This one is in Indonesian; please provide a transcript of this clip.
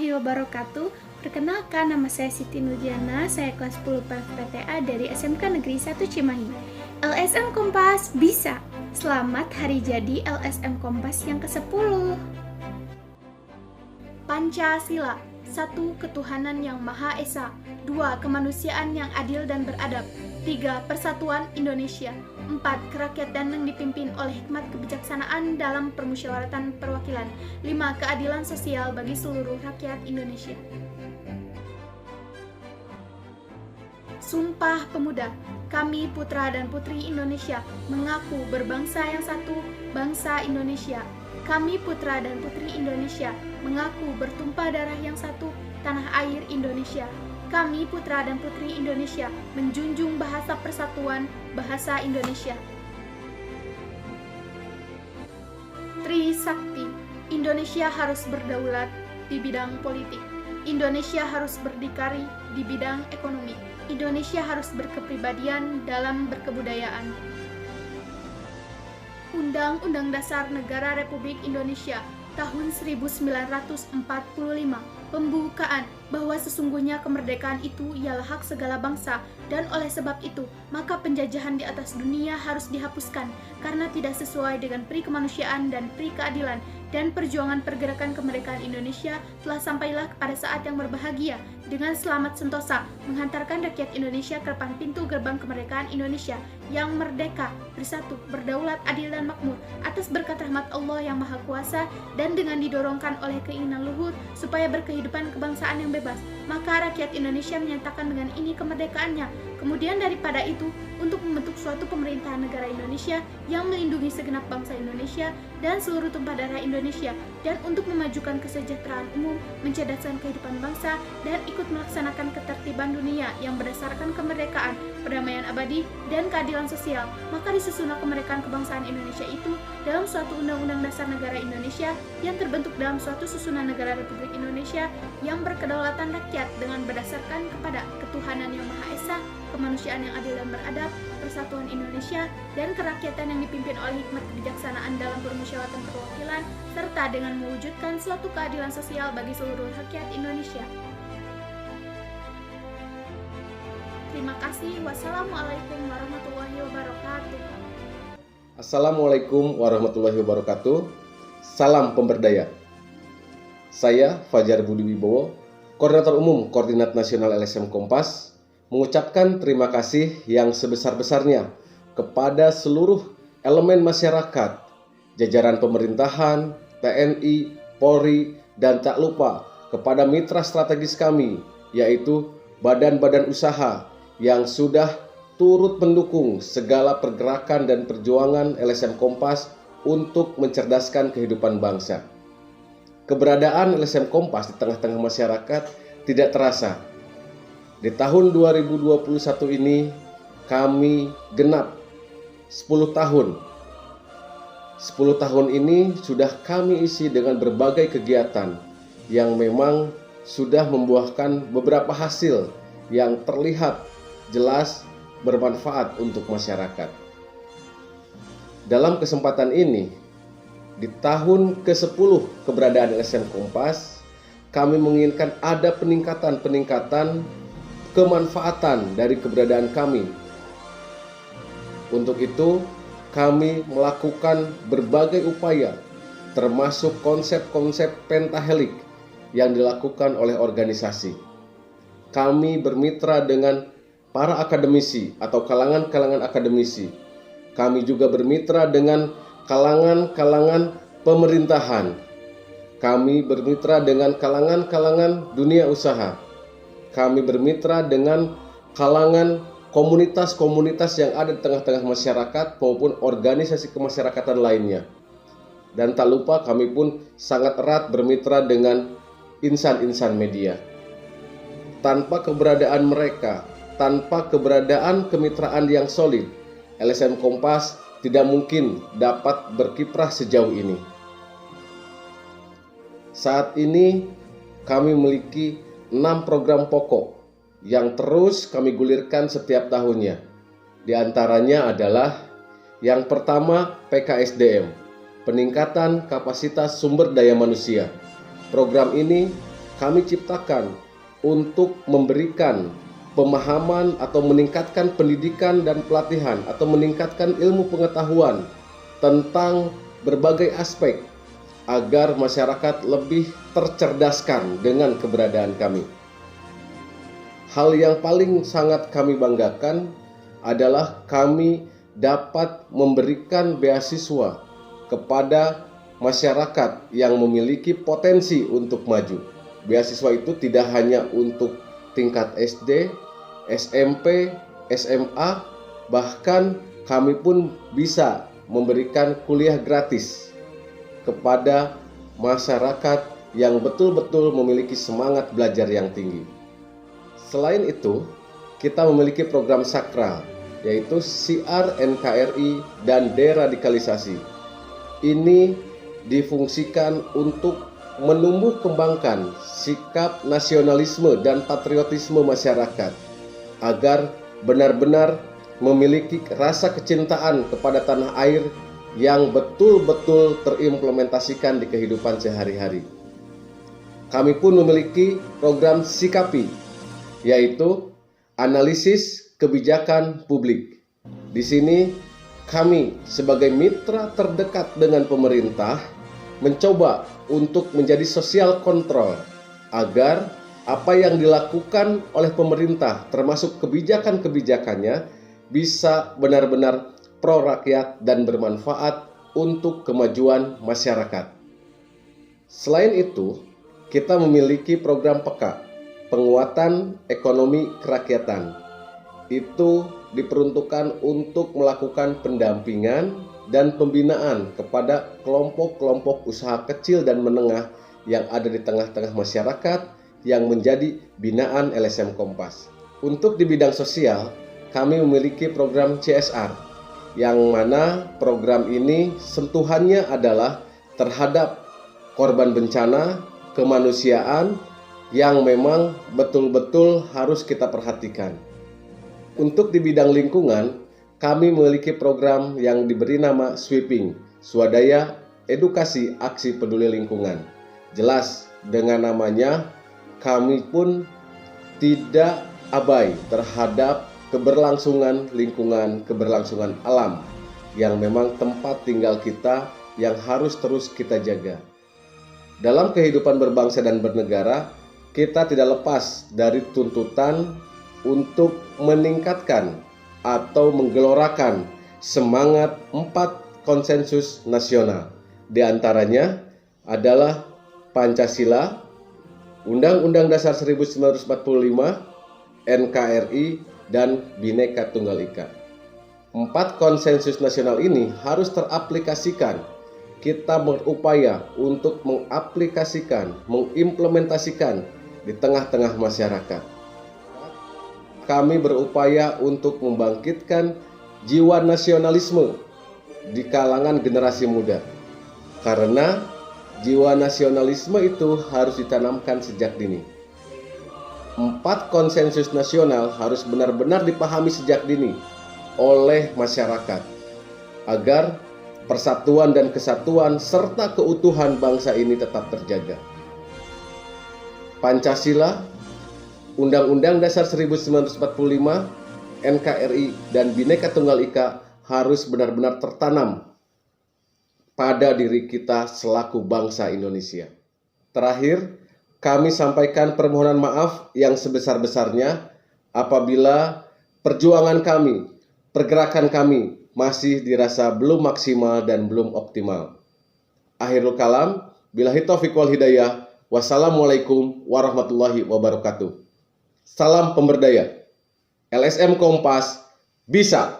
warahmatullahi wabarakatuh. Perkenalkan, nama saya Siti Nurjana, saya kelas 10 PTA dari SMK Negeri 1 Cimahi. LSM Kompas bisa. Selamat hari jadi LSM Kompas yang ke-10. Pancasila. 1. Ketuhanan yang Maha Esa. 2. Kemanusiaan yang adil dan beradab. 3. Persatuan Indonesia. 4. Kerakyatan yang dipimpin oleh hikmat kebijaksanaan dalam permusyawaratan perwakilan. 5. Keadilan sosial bagi seluruh rakyat Indonesia. Sumpah Pemuda. Kami putra dan putri Indonesia mengaku berbangsa yang satu, bangsa Indonesia. Kami putra dan putri Indonesia mengaku bertumpah darah yang satu, tanah air Indonesia. Kami putra dan putri Indonesia menjunjung bahasa persatuan, bahasa Indonesia. Trisakti. Indonesia harus berdaulat di bidang politik. Indonesia harus berdikari di bidang ekonomi. Indonesia harus berkepribadian dalam berkebudayaan. Undang-Undang Dasar Negara Republik Indonesia tahun 1945 pembukaan bahwa sesungguhnya kemerdekaan itu ialah hak segala bangsa, dan oleh sebab itu maka penjajahan di atas dunia harus dihapuskan karena tidak sesuai dengan pri kemanusiaan dan pri keadilan, dan perjuangan pergerakan kemerdekaan Indonesia telah sampailah kepada saat yang berbahagia dengan selamat sentosa menghantarkan rakyat Indonesia ke depan pintu gerbang kemerdekaan Indonesia yang merdeka, bersatu, berdaulat, adil dan makmur atas berkat rahmat Allah yang Maha Kuasa, dan dengan didorongkan oleh keinginan luhur supaya berkehidupan kebangsaan yang bebas, maka rakyat Indonesia menyatakan dengan ini kemerdekaannya. Kemudian daripada itu, untuk membentuk suatu pemerintahan negara Indonesia yang melindungi segenap bangsa Indonesia dan seluruh tumpah darah Indonesia, dan untuk memajukan kesejahteraan umum, mencerdaskan kehidupan bangsa, dan ikut melaksanakan ketertiban dunia yang berdasarkan kemerdekaan, perdamaian abadi, dan keadilan sosial, maka disusunlah kemerdekaan kebangsaan Indonesia itu dalam suatu Undang-Undang Dasar Negara Indonesia yang terbentuk dalam suatu susunan negara Republik Indonesia yang berkedaulatan rakyat dengan berdasarkan kepada ketuhanan yang Maha Esa, kemanusiaan yang adil dan beradab, persatuan Indonesia, dan kerakyatan yang dipimpin oleh hikmat kebijaksanaan dalam permusyawaratan perwakilan, serta dengan mewujudkan suatu keadilan sosial bagi seluruh rakyat Indonesia. Terima kasih. Wassalamualaikum warahmatullahi wabarakatuh. Assalamualaikum warahmatullahi wabarakatuh. Salam pemberdaya. Saya Fajar Budi Wibowo, Koordinator Umum Koordinat Nasional LSM Kompas, mengucapkan terima kasih yang sebesar-besarnya kepada seluruh elemen masyarakat, jajaran pemerintahan, TNI, Polri, dan tak lupa kepada mitra strategis kami, yaitu badan-badan usaha yang sudah turut mendukung segala pergerakan dan perjuangan LSM Kompas untuk mencerdaskan kehidupan bangsa. Keberadaan LSM Kompas di tengah-tengah masyarakat tidak terasa. Di tahun 2021 ini kami genap 10 tahun. 10 tahun ini sudah kami isi dengan berbagai kegiatan yang memang sudah membuahkan beberapa hasil yang terlihat jelas bermanfaat untuk masyarakat. Dalam kesempatan ini, di tahun ke-10 keberadaan LSM Kompas, kami menginginkan ada peningkatan kemanfaatan dari keberadaan kami. Untuk itu, kami melakukan berbagai upaya, termasuk konsep-konsep pentahelik yang dilakukan oleh organisasi. Kami bermitra dengan para akademisi atau kalangan-kalangan akademisi. Kami juga bermitra dengan kalangan-kalangan pemerintahan. Kami bermitra dengan kalangan-kalangan dunia usaha. Kami bermitra dengan kalangan komunitas-komunitas yang ada di tengah-tengah masyarakat maupun organisasi kemasyarakatan lainnya. Dan tak lupa kami pun sangat erat bermitra dengan insan-insan media. Tanpa keberadaan mereka, tanpa keberadaan kemitraan yang solid, LSM Kompas tidak mungkin dapat berkiprah sejauh ini. Saat ini kami memiliki 6 program pokok yang terus kami gulirkan setiap tahunnya. Di antaranya adalah yang pertama PKSDM, peningkatan kapasitas sumber daya manusia. Program ini kami ciptakan untuk memberikan pemahaman atau meningkatkan pendidikan dan pelatihan atau meningkatkan ilmu pengetahuan tentang berbagai aspek agar masyarakat lebih tercerdaskan dengan keberadaan kami. Hal yang paling sangat kami banggakan adalah kami dapat memberikan beasiswa kepada masyarakat yang memiliki potensi untuk maju. Beasiswa itu tidak hanya untuk tingkat SD, SMP, SMA, bahkan kami pun bisa memberikan kuliah gratis kepada masyarakat yang betul-betul memiliki semangat belajar yang tinggi. Selain itu, kita memiliki program sakral, yaitu Syiar NKRI dan Deradikalisasi. Ini difungsikan untuk menumbuh kembangkan sikap nasionalisme dan patriotisme masyarakat agar benar-benar memiliki rasa kecintaan kepada tanah air yang betul-betul terimplementasikan di kehidupan sehari-hari. Kami pun memiliki program Sikapi, yaitu analisis kebijakan publik. Di sini kami sebagai mitra terdekat dengan pemerintah mencoba untuk menjadi social control agar apa yang dilakukan oleh pemerintah termasuk kebijakan-kebijakannya bisa benar-benar pro rakyat dan bermanfaat untuk kemajuan masyarakat. Selain itu, kita memiliki program PEKA, penguatan ekonomi kerakyatan. Itu diperuntukkan untuk melakukan pendampingan dan pembinaan kepada kelompok-kelompok usaha kecil dan menengah yang ada di tengah-tengah masyarakat yang menjadi binaan LSM Kompas. Untuk di bidang sosial, kami memiliki program CSR, yang mana program ini sentuhannya adalah terhadap korban bencana, kemanusiaan yang memang betul-betul harus kita perhatikan. Untuk di bidang lingkungan, kami memiliki program yang diberi nama Sweeping, Swadaya Edukasi Aksi Peduli Lingkungan. Jelas dengan namanya, kami pun tidak abai terhadap keberlangsungan lingkungan, keberlangsungan alam yang memang tempat tinggal kita yang harus terus kita jaga. Dalam kehidupan berbangsa dan bernegara, kita tidak lepas dari tuntutan untuk meningkatkan atau menggelorakan semangat 4 konsensus nasional. Di antaranya adalah Pancasila, Undang-Undang Dasar 1945, NKRI, dan Bhinneka Tunggal Ika. 4 konsensus nasional ini harus teraplikasikan. Kita berupaya untuk mengaplikasikan, mengimplementasikan di tengah-tengah masyarakat. Kami berupaya untuk membangkitkan jiwa nasionalisme di kalangan generasi muda. Karena jiwa nasionalisme itu harus ditanamkan sejak dini. 4 konsensus nasional harus benar-benar dipahami sejak dini oleh masyarakat agar persatuan dan kesatuan serta keutuhan bangsa ini tetap terjaga. Pancasila, Undang-Undang Dasar 1945, NKRI, dan Bhinneka Tunggal Ika harus benar-benar tertanam pada diri kita selaku bangsa Indonesia. Terakhir, kami sampaikan permohonan maaf yang sebesar-besarnya apabila perjuangan kami, pergerakan kami masih dirasa belum maksimal dan belum optimal. Akhirul kalam, billahi taufiq wal hidayah. Wassalamualaikum warahmatullahi wabarakatuh. Salam pemberdaya. LSM Kompas bisa.